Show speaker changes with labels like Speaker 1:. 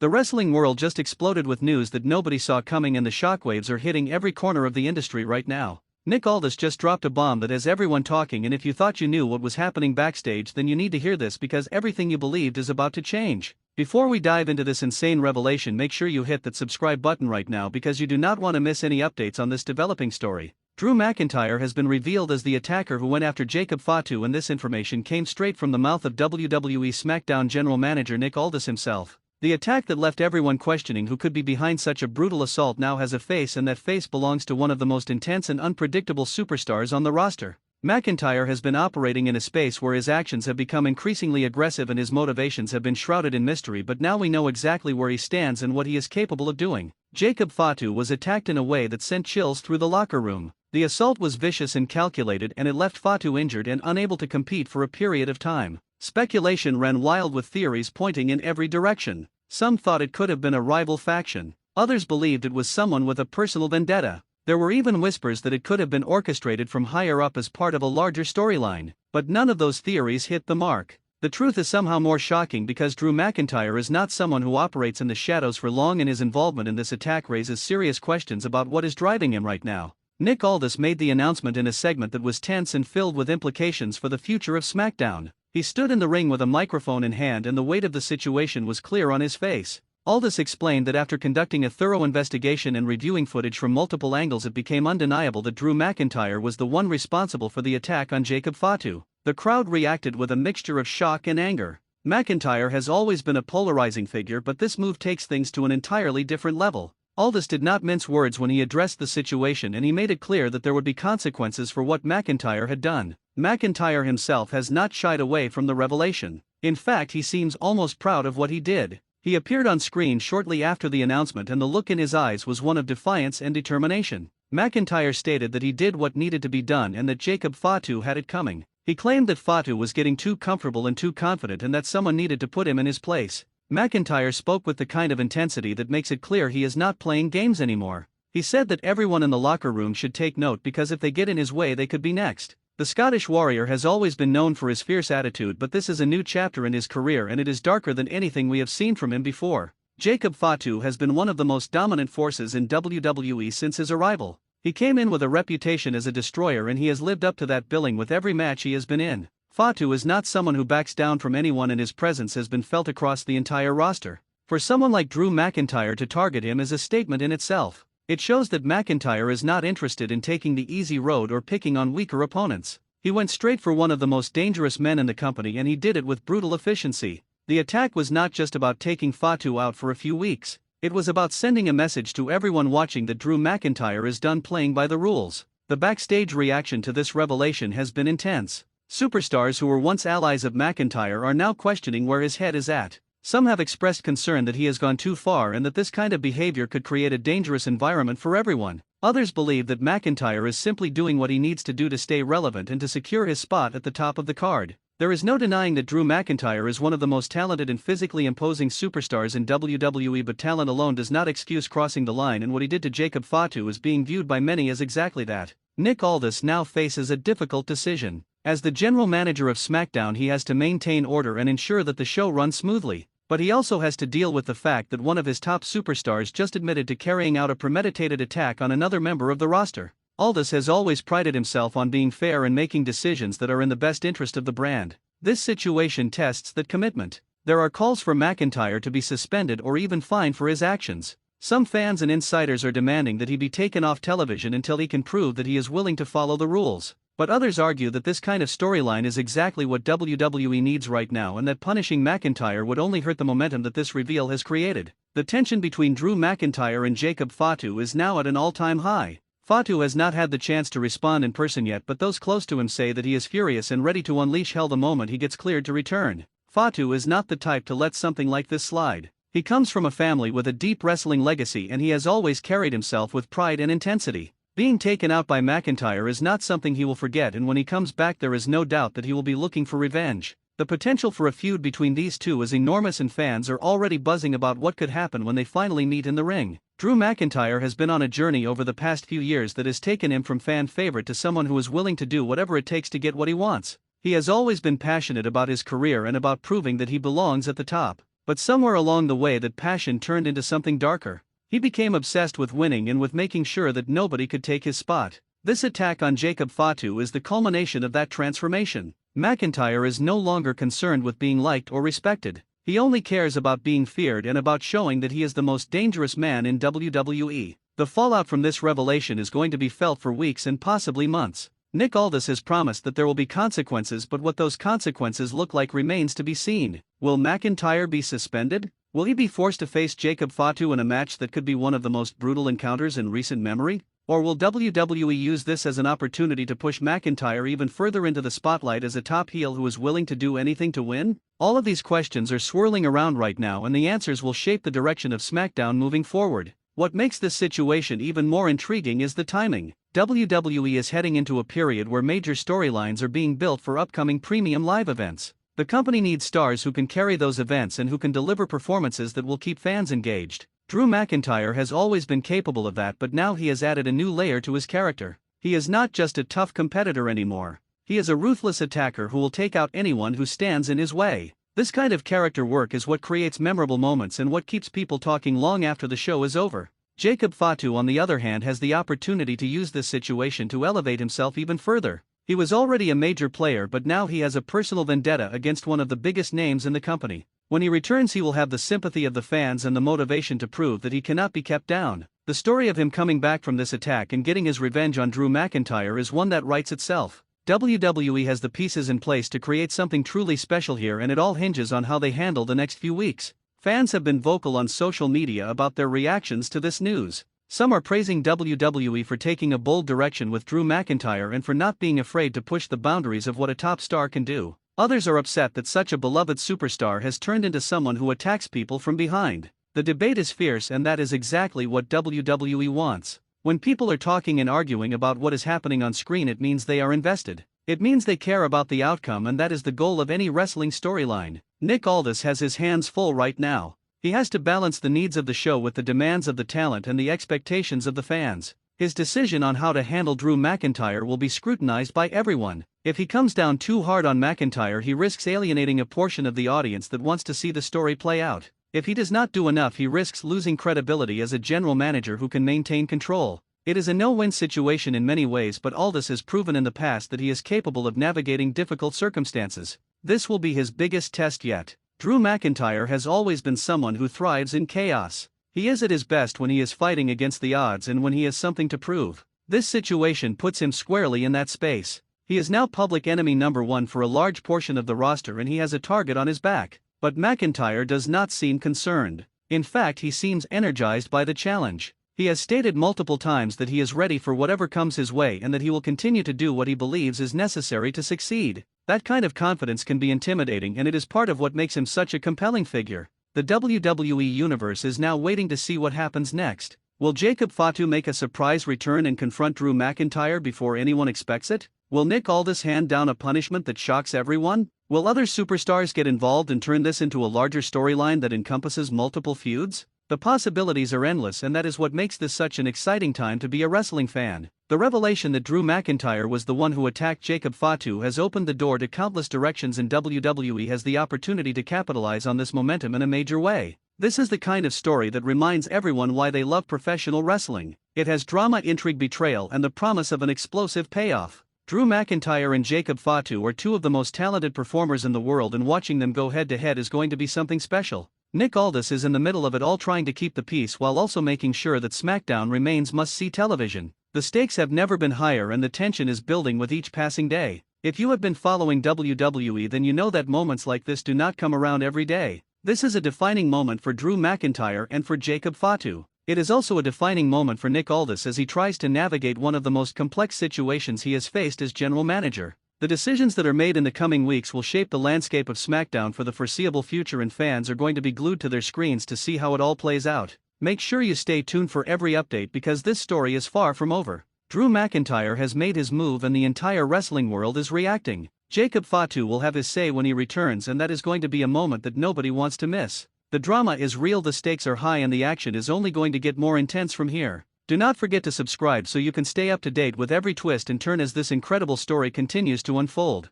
Speaker 1: The wrestling world just exploded with news that nobody saw coming, and the shockwaves are hitting every corner of the industry right now. Nick Aldis just dropped a bomb that has everyone talking, and if you thought you knew what was happening backstage, then you need to hear this, because everything you believed is about to change. Before we dive into this insane revelation, make sure you hit that subscribe button right now, because you do not want to miss any updates on this developing story. Drew McIntyre has been revealed as the attacker who went after Jacob Fatu, and this information came straight from the mouth of WWE SmackDown General Manager Nick Aldis himself. The attack that left everyone questioning who could be behind such a brutal assault now has a face, and that face belongs to one of the most intense and unpredictable superstars on the roster. McIntyre has been operating in a space where his actions have become increasingly aggressive and his motivations have been shrouded in mystery, but now we know exactly where he stands and what he is capable of doing. Jacob Fatu was attacked in a way that sent chills through the locker room. The assault was vicious and calculated, and it left Fatu injured and unable to compete for a period of time. Speculation ran wild, with theories pointing in every direction. Some thought it could have been a rival faction. Others believed it was someone with a personal vendetta. There were even whispers that it could have been orchestrated from higher up as part of a larger storyline. But none of those theories hit the mark. The truth is somehow more shocking, because Drew McIntyre is not someone who operates in the shadows for long, and his involvement in this attack raises serious questions about what is driving him right now. Nick Aldis made the announcement in a segment that was tense and filled with implications for the future of SmackDown. He stood in the ring with a microphone in hand, and the weight of the situation was clear on his face. Aldis explained that after conducting a thorough investigation and reviewing footage from multiple angles, it became undeniable that Drew McIntyre was the one responsible for the attack on Jacob Fatu. The crowd reacted with a mixture of shock and anger. McIntyre has always been a polarizing figure, but this move takes things to an entirely different level. Aldis did not mince words when he addressed the situation, and he made it clear that there would be consequences for what McIntyre had done. McIntyre himself has not shied away from the revelation. In fact, he seems almost proud of what he did. He appeared on screen shortly after the announcement, and the look in his eyes was one of defiance and determination. McIntyre stated that he did what needed to be done and that Jacob Fatu had it coming. He claimed that Fatu was getting too comfortable and too confident, and that someone needed to put him in his place. McIntyre spoke with the kind of intensity that makes it clear he is not playing games anymore. He said that everyone in the locker room should take note, because if they get in his way, they could be next. The Scottish Warrior has always been known for his fierce attitude, but this is a new chapter in his career, and it is darker than anything we have seen from him before. Jacob Fatu has been one of the most dominant forces in WWE since his arrival. He came in with a reputation as a destroyer, and he has lived up to that billing with every match he has been in. Fatu is not someone who backs down from anyone, and his presence has been felt across the entire roster. For someone like Drew McIntyre to target him is a statement in itself. It shows that McIntyre is not interested in taking the easy road or picking on weaker opponents. He went straight for one of the most dangerous men in the company, and he did it with brutal efficiency. The attack was not just about taking Fatu out for a few weeks. It was about sending a message to everyone watching that Drew McIntyre is done playing by the rules. The backstage reaction to this revelation has been intense. Superstars who were once allies of McIntyre are now questioning where his head is at. Some have expressed concern that he has gone too far and that this kind of behavior could create a dangerous environment for everyone. Others believe that McIntyre is simply doing what he needs to do to stay relevant and to secure his spot at the top of the card. There is no denying that Drew McIntyre is one of the most talented and physically imposing superstars in WWE, but talent alone does not excuse crossing the line, and what he did to Jacob Fatu is being viewed by many as exactly that. Nick Aldis now faces a difficult decision. As the general manager of SmackDown, he has to maintain order and ensure that the show runs smoothly. But he also has to deal with the fact that one of his top superstars just admitted to carrying out a premeditated attack on another member of the roster. Aldis has always prided himself on being fair and making decisions that are in the best interest of the brand. This situation tests that commitment. There are calls for McIntyre to be suspended or even fined for his actions. Some fans and insiders are demanding that he be taken off television until he can prove that he is willing to follow the rules. But others argue that this kind of storyline is exactly what WWE needs right now, and that punishing McIntyre would only hurt the momentum that this reveal has created. The tension between Drew McIntyre and Jacob Fatu is now at an all-time high. Fatu has not had the chance to respond in person yet, but those close to him say that he is furious and ready to unleash hell the moment he gets cleared to return. Fatu is not the type to let something like this slide. He comes from a family with a deep wrestling legacy, and he has always carried himself with pride and intensity. Being taken out by McIntyre is not something he will forget, and when he comes back there is no doubt that he will be looking for revenge. The potential for a feud between these two is enormous, and fans are already buzzing about what could happen when they finally meet in the ring. Drew McIntyre has been on a journey over the past few years that has taken him from fan favorite to someone who is willing to do whatever it takes to get what he wants. He has always been passionate about his career and about proving that he belongs at the top. but somewhere along the way that passion turned into something darker. He became obsessed with winning and with making sure that nobody could take his spot. This attack on Jacob Fatu is the culmination of that transformation. McIntyre is no longer concerned with being liked or respected. He only cares about being feared and about showing that he is the most dangerous man in WWE. The fallout from this revelation is going to be felt for weeks and possibly months. Nick Aldis has promised that there will be consequences, but what those consequences look like remains to be seen. Will McIntyre be suspended? Will he be forced to face Jacob Fatu in a match that could be one of the most brutal encounters in recent memory? Or will WWE use this as an opportunity to push McIntyre even further into the spotlight as a top heel who is willing to do anything to win? All of these questions are swirling around right now, and the answers will shape the direction of SmackDown moving forward. What makes this situation even more intriguing is the timing. WWE is heading into a period where major storylines are being built for upcoming premium live events. The company needs stars who can carry those events and who can deliver performances that will keep fans engaged. Drew McIntyre has always been capable of that, but now he has added a new layer to his character. He is not just a tough competitor anymore. He is a ruthless attacker who will take out anyone who stands in his way. This kind of character work is what creates memorable moments and what keeps people talking long after the show is over. Jacob Fatu, on the other hand, has the opportunity to use this situation to elevate himself even further. He was already a major player, but now he has a personal vendetta against one of the biggest names in the company. When he returns, he will have the sympathy of the fans and the motivation to prove that he cannot be kept down. The story of him coming back from this attack and getting his revenge on Drew McIntyre is one that writes itself. WWE has the pieces in place to create something truly special here, and it all hinges on how they handle the next few weeks. Fans have been vocal on social media about their reactions to this news. Some are praising WWE for taking a bold direction with Drew McIntyre and for not being afraid to push the boundaries of what a top star can do. Others are upset that such a beloved superstar has turned into someone who attacks people from behind. The debate is fierce, and that is exactly what WWE wants. When people are talking and arguing about what is happening on screen, it means they are invested. It means they care about the outcome, and that is the goal of any wrestling storyline. Nick Aldis has his hands full right now. He has to balance the needs of the show with the demands of the talent and the expectations of the fans. His decision on how to handle Drew McIntyre will be scrutinized by everyone. If he comes down too hard on McIntyre, he risks alienating a portion of the audience that wants to see the story play out. If he does not do enough, he risks losing credibility as a general manager who can maintain control. It is a no-win situation in many ways, but Aldis has proven in the past that he is capable of navigating difficult circumstances. This will be his biggest test yet. Drew McIntyre has always been someone who thrives in chaos. He is at his best when he is fighting against the odds and when he has something to prove. This situation puts him squarely in that space. He is now public enemy number one for a large portion of the roster, and he has a target on his back. But McIntyre does not seem concerned. In fact, he seems energized by the challenge. He has stated multiple times that he is ready for whatever comes his way and that he will continue to do what he believes is necessary to succeed. That kind of confidence can be intimidating, and it is part of what makes him such a compelling figure. The WWE Universe is now waiting to see what happens next. Will Jacob Fatu make a surprise return and confront Drew McIntyre before anyone expects it? Will Nick Aldis hand down a punishment that shocks everyone? Will other superstars get involved and turn this into a larger storyline that encompasses multiple feuds? The possibilities are endless, and that is what makes this such an exciting time to be a wrestling fan. The revelation that Drew McIntyre was the one who attacked Jacob Fatu has opened the door to countless directions, and WWE has the opportunity to capitalize on this momentum in a major way. This is the kind of story that reminds everyone why they love professional wrestling. It has drama, intrigue, betrayal, and the promise of an explosive payoff. Drew McIntyre and Jacob Fatu are two of the most talented performers in the world, and watching them go head-to-head is going to be something special. Nick Aldis is in the middle of it all, trying to keep the peace while also making sure that SmackDown remains must-see television. The stakes have never been higher, and the tension is building with each passing day. If you have been following WWE, then you know that moments like this do not come around every day. This is a defining moment for Drew McIntyre and for Jacob Fatu. It is also a defining moment for Nick Aldis as he tries to navigate one of the most complex situations he has faced as general manager. The decisions that are made in the coming weeks will shape the landscape of SmackDown for the foreseeable future, and fans are going to be glued to their screens to see how it all plays out. Make sure you stay tuned for every update, because this story is far from over. Drew McIntyre has made his move and the entire wrestling world is reacting. Jacob Fatu will have his say when he returns, and that is going to be a moment that nobody wants to miss. The drama is real, the stakes are high, and the action is only going to get more intense from here. Do not forget to subscribe so you can stay up to date with every twist and turn as this incredible story continues to unfold.